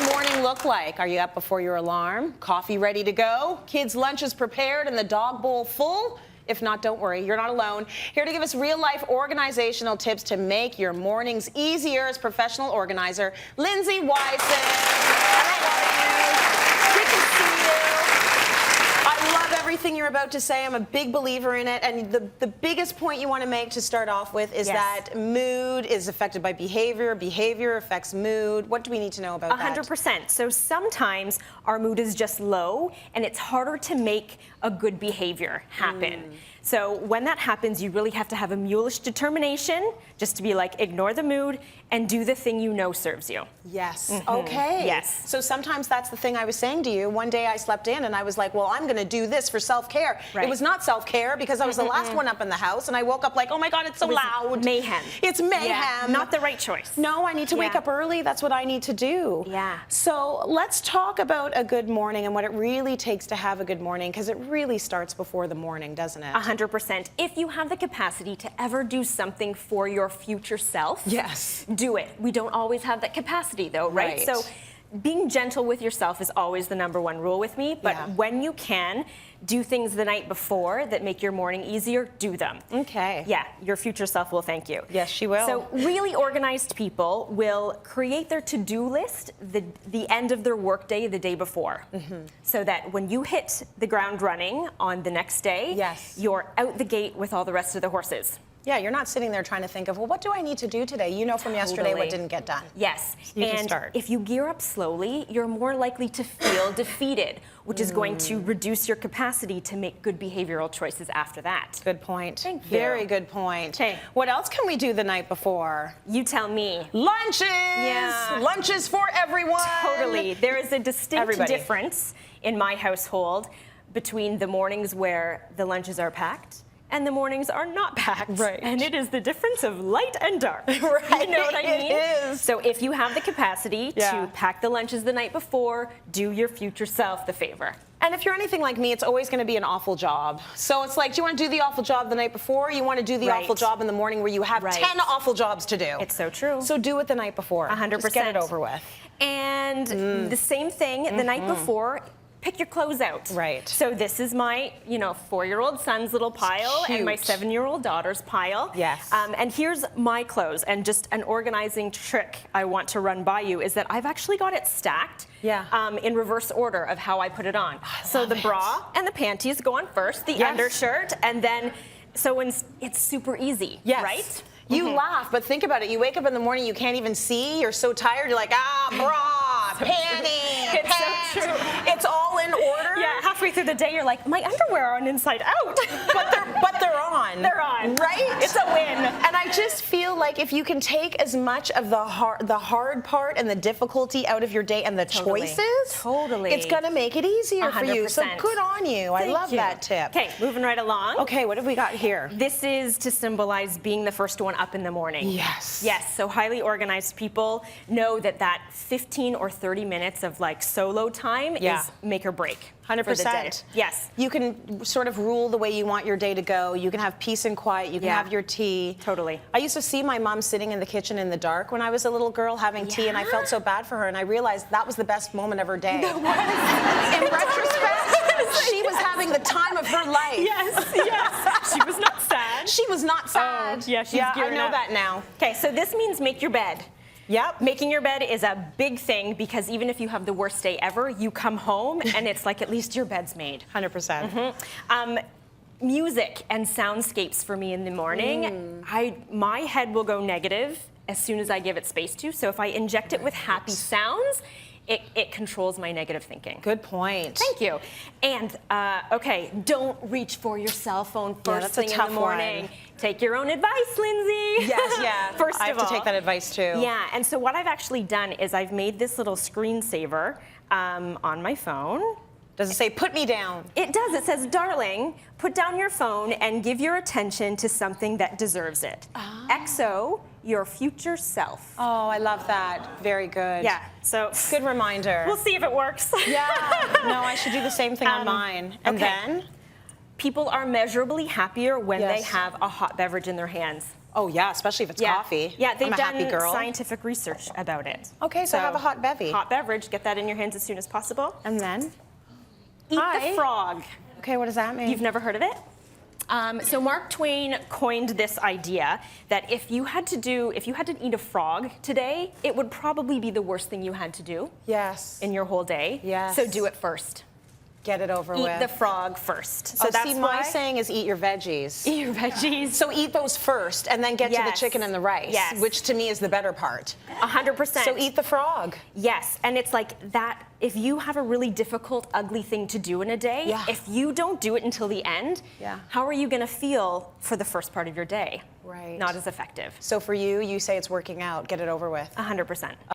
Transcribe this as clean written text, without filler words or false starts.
morning look like? Are you up before your alarm? Coffee ready to go? Kids' lunch is prepared and the dog bowl full? If not, don't worry, you're not alone. Here to give us real-life organizational tips to make your mornings easier is professional organizer, Lindsay Whisen. Good to see you. I love everything you're about to say. I'm a big believer in it. And the biggest point you want to make to start off with is that mood is affected by behavior. Behavior affects mood. What do we need to know about that? 100%. So sometimes our mood is just low and it's harder to make a good behavior happen. So when that happens, you really have to have a mulish determination just to be like, ignore the mood and do the thing you know serves you. Yes. Okay. Yes. So sometimes that's the thing I was saying to you. One day I slept in and I was like, well, I'm going to do this for self-care. Right. It was not self-care because I was the last one up in the house and I woke up like, oh my God, it's so loud. Mayhem. It's mayhem. Yeah, not the right choice. No, I need to wake up early. That's what I need to do. Yeah. So let's talk about a good morning and what it really takes to have a good morning, because it really starts before the morning, doesn't it? 100%. If you have the capacity to ever do something for your future self, yes, do it. We don't always have that capacity though, right? So being gentle with yourself is always the #1 rule with me, but when you can, do things the night before that make your morning easier, do them. Okay. Yeah, your future self will thank you. Yes, she will. So really organized people will create their to-do list the end of their workday the day before. So that when you hit the ground running on the next day, you're out the gate with all the rest of the horses. Yeah, you're not sitting there trying to think of, well, what do I need to do today? You know from yesterday what didn't get done. Yes, you and can start. If you gear up slowly, you're more likely to feel defeated, which is going to reduce your capacity to make good behavioral choices after that. Good point. Thank you. Very good point. Okay. What else can we do the night before? You tell me. Lunches! Yeah. Lunches for everyone! Totally. There is a distinct difference in my household between the mornings where the lunches are packed and the mornings are not packed. Right. And it is the difference of light and dark. Right. You know what I mean? It is. So if you have the capacity to pack the lunches the night before, do your future self the favor. And if you're anything like me, it's always going to be an awful job. So it's like, do you want to do the awful job the night before? Or you want to do the awful job in the morning where you have 10 awful jobs to do? It's so true. So do it the night before. 100%. Just get it over with. And the same thing the night before. Pick your clothes out. Right. So this is my, 4-year-old son's little pile and my 7-year-old daughter's pile. Yes. And here's my clothes, and just an organizing trick I want to run by you is that I've actually got it stacked in reverse order of how I put it on. So the bra and the panties go on first, the undershirt, and then, so it's super easy, right? You laugh, but think about it. You wake up in the morning, you can't even see. You're so tired. You're like, bra, panties, It's so true. It's all in order. Yeah, halfway through the day, you're like, my underwear are on inside out. but they're on. They're on. Right? It's a win. And I just feel like if you can take as much of the hard part and the difficulty out of your day and the choices, it's going to make it easier for you. So good on you. I love that tip. Okay, moving right along. Okay, what have we got here? This is to symbolize being the first one up in the morning. Yes. Yes, so highly organized people know that 15 or 30 minutes of like solo time is make or break. 100%. Yes. You can sort of rule the way you want your day to go. You can have peace and quiet. You can have your tea. Totally. I used to see my mom sitting in the kitchen in the dark when I was a little girl having tea, and I felt so bad for her, and I realized that was the best moment of her day. In retrospect, she was having the time of her life. Yes, yes. She was not sad. She was not sad. Oh, yeah, she's gearing I know up. that now. Okay, so this means make your bed. Yep. Making your bed is a big thing because even if you have the worst day ever, you come home and it's like at least your bed's made. 100%. Music and soundscapes for me in the morning, my head will go negative as soon as I give it space to. So if I inject it with happy sounds, it controls my negative thinking. Good point. Thank you. And, okay, don't reach for your cell phone first thing in the morning. Take your own advice, Lindsay. Yes, First of all. I have to take that advice too. Yeah, and so what I've actually done is I've made this little screensaver on my phone. Does it say, put me down? It does. It says, darling, put down your phone and give your attention to something that deserves it. XO, your future self. Oh, I love that. Very good. Yeah, so. Good reminder. We'll see if it works. Yeah. No, I should do the same thing on mine. And then? People are measurably happier when they have a hot beverage in their hands. Oh yeah, especially if it's coffee. Yeah, they've I'm a happy done girl. scientific research about it. Okay, so have a hot bevy. Hot beverage, get that in your hands as soon as possible. And then? Eat the frog. Okay, what does that mean? You've never heard of it? So Mark Twain coined this idea that if you had to eat a frog today, it would probably be the worst thing you had to do. Yes. In your whole day. Yes. So do it first. Get it over with. Eat the frog first. So that's see, why my saying is eat your veggies. Eat your veggies. So eat those first and then get to the chicken and the rice, which to me is the better part. 100%. So eat the frog. Yes, and it's like that, if you have a really difficult, ugly thing to do in a day, if you don't do it until the end, how are you going to feel for the first part of your day? Right. Not as effective. So for you, you say it's working out. Get it over with. 100%.